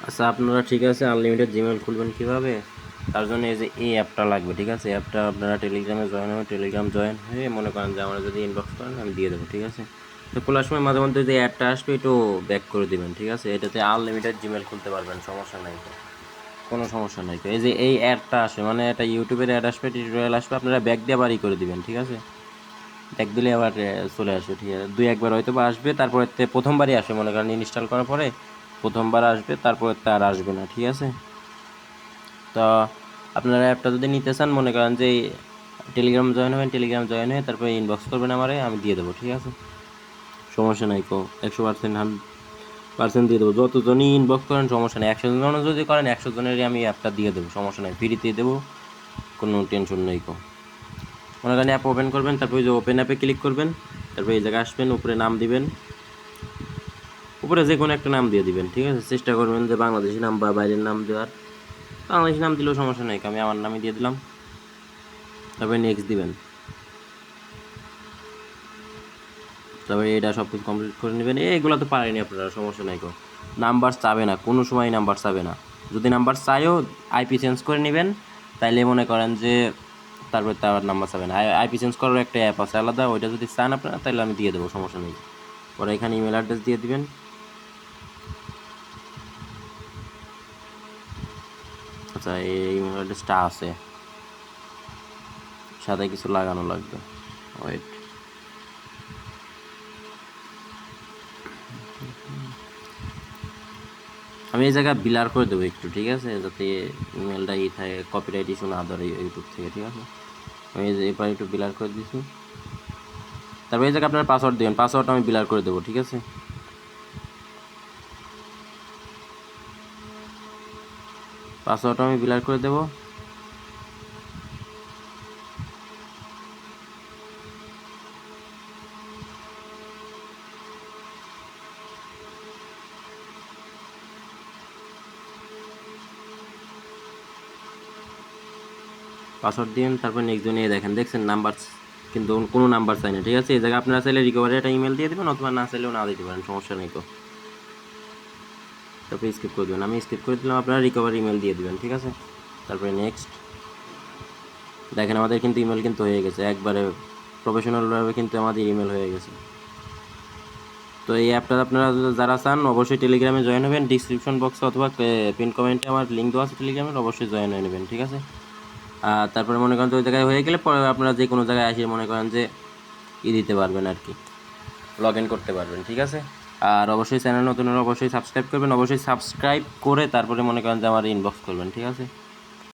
আচ্ছা, আপনারা ঠিক আছে আনলিমিটেড জিমেল খুলবেন কীভাবে? তার জন্য এই যে এই অ্যাপটা লাগবে, ঠিক আছে? অ্যাপটা আপনারা টেলিগ্রামে জয়েন হবেন, টেলিগ্রাম জয়েন হয়ে মনে করেন যে আমরা যদি ইনবক্স করেন আমি দিয়ে দেবো, ঠিক আছে? তো খোলার সময় মাঝে মধ্যে যে অ্যাডটা আসবে একটু ব্যাক করে দিবেন, ঠিক আছে? এটাতে আনলিমিটেড জিমেল খুলতে পারবেন, সমস্যা নাই তো, কোনো সমস্যা নাই তো। এই যে এই অ্যাডটা আসে মানে এটা ইউটিউবের অ্যাড আসবে, টিউটোরিয়াল আসবে, আপনারা ব্যাক দিয়ে বাড়ি করে দিবেন, ঠিক আছে? ব্যাক দিলে আবার চলে আসবে, ঠিক আছে? দুই একবার হয়তো বা আসবে, তারপরে প্রথমবারই আসে মনে করেন ইনস্টল করার পরে প্রথমবার আসবে, তারপরে আর আসবে না, ঠিক আছে? তো আপনারা অ্যাপটা যদি নিতে চান মনে করেন যে টেলিগ্রাম জয়েন হবেন, টেলিগ্রাম জয়েন হয়ে তারপরে ইনবক্স করবেন আমারে, আমি দিয়ে দেবো, ঠিক আছে? সমস্যা নাই কো, 100% 100% দিয়ে দেবো। যতজনই ইনবক্স করেন সমস্যা নেই, 100 জনও যদি করেন 100 জনেরই আমি অ্যাপটা দিয়ে দেবো, সমস্যা নাই, ফ্রিতে দেবো, কোনো টেনশন নেই কো। মনে করেন অ্যাপ ওপেন করবেন, তারপরে যে ওপেন অ্যাপে ক্লিক করবেন, তারপরে এই জায়গায় আসবেন, উপরে নাম দিবেন, উপরে যে কোনো একটা নাম দিয়ে দিবেন, ঠিক আছে? চেষ্টা করবেন যে বাংলাদেশি নাম বা বাইরের নাম দেওয়ার। বাংলাদেশি নাম দিলেও সমস্যা নেই, আমি আমার নামই দিয়ে দিলাম, তারপরে নেক্সট দিবেন, তারপরে এটা সব কিছু কমপ্লিট করে নেবেন। এইগুলো তো পারেনি আপনারা, সমস্যা নাই কো। নাম্বার চাবে না, কোনো সময় নাম্বার চাবে না। যদি নাম্বার চাইও আইপি চেঞ্জ করে নেবেন, তাইলে মনে করেন যে তারপরে তার নাম্বার চাবে না। আইপি চেঞ্জ করার একটা অ্যাপ আছে আলাদা, ওইটা যদি চান আপনারা তাহলে আমি দিয়ে দেবো, সমস্যা নেই। পরে এখানে ইমেল অ্যাড্রেস দিয়ে দিবেন। আচ্ছা, এই ইমেল অ্যাড্রেসটা আছে, সাথে কিছু লাগানো লাগবে, ওয়েট। আমি এই জায়গায় বিলার করে দেবো একটু, ঠিক আছে? যাতে ইমেলটা থাকে, কপিরাইট ইস্যু না ধরে ইউটিউব থেকে, ঠিক আছে? আমি এই যে এবার একটু বিলার করে দিচ্ছি। তারপর এই জায়গায় আপনার পাসওয়ার্ড দেবেন, পাসওয়ার্ডটা আমি বিলার করে দেবো, ঠিক আছে? পাসওয়ার্ডটা আমি বিলার করে দেবো। পাসওয়ার্ড দিন, তারপর নেক্সট জনে দেখেন, দেখছেন নাম্বার কিন্তু কোনো নাম্বার চাই না, ঠিক আছে? এই জায়গায় আপনারা চাইলে রিকভারি একটা ইমেল দিয়ে দেবেন, অথবা না চাইলেও না দিতে পারেন, সমস্যা নেই তো। তারপরে স্কিপ করে দেবেন, আমি স্কিপ করে দিলাম, আপনারা রিকভারি ইমেল দিয়ে দেবেন, ঠিক আছে? তারপরে নেক্সট দেখেন আমাদের কিন্তু ইমেল কিন্তু হয়ে গেছে, একবারে প্রফেশনালভাবে কিন্তু আমাদের ইমেল হয়ে গেছে। তো এই অ্যাপটা আপনারা যারা চান অবশ্যই টেলিগ্রামে জয়েন হবেন, ডিসক্রিপশন বক্সে অথবা পিন কমেন্টে আমার লিঙ্ক দেওয়া আছে টেলিগ্রামের, অবশ্যই জয়েন হয়ে নেবেন, ঠিক আছে? আর তারপরে মনে করেন যে ওই জায়গায় হয়ে গেলে পরে আপনারা যে কোনো জায়গায় এসে মনে করেন যে দিতে পারবেন আর কি, লগ ইন করতে পারবেন, ঠিক আছে? আর অবশ্যই চ্যানেল নতুন হলে অবশ্যই সাবস্ক্রাইব করবেন, অবশ্যই সাবস্ক্রাইব করে তারপরে মনে করেন যে আমার ইনবক্স করবেন, ঠিক আছে?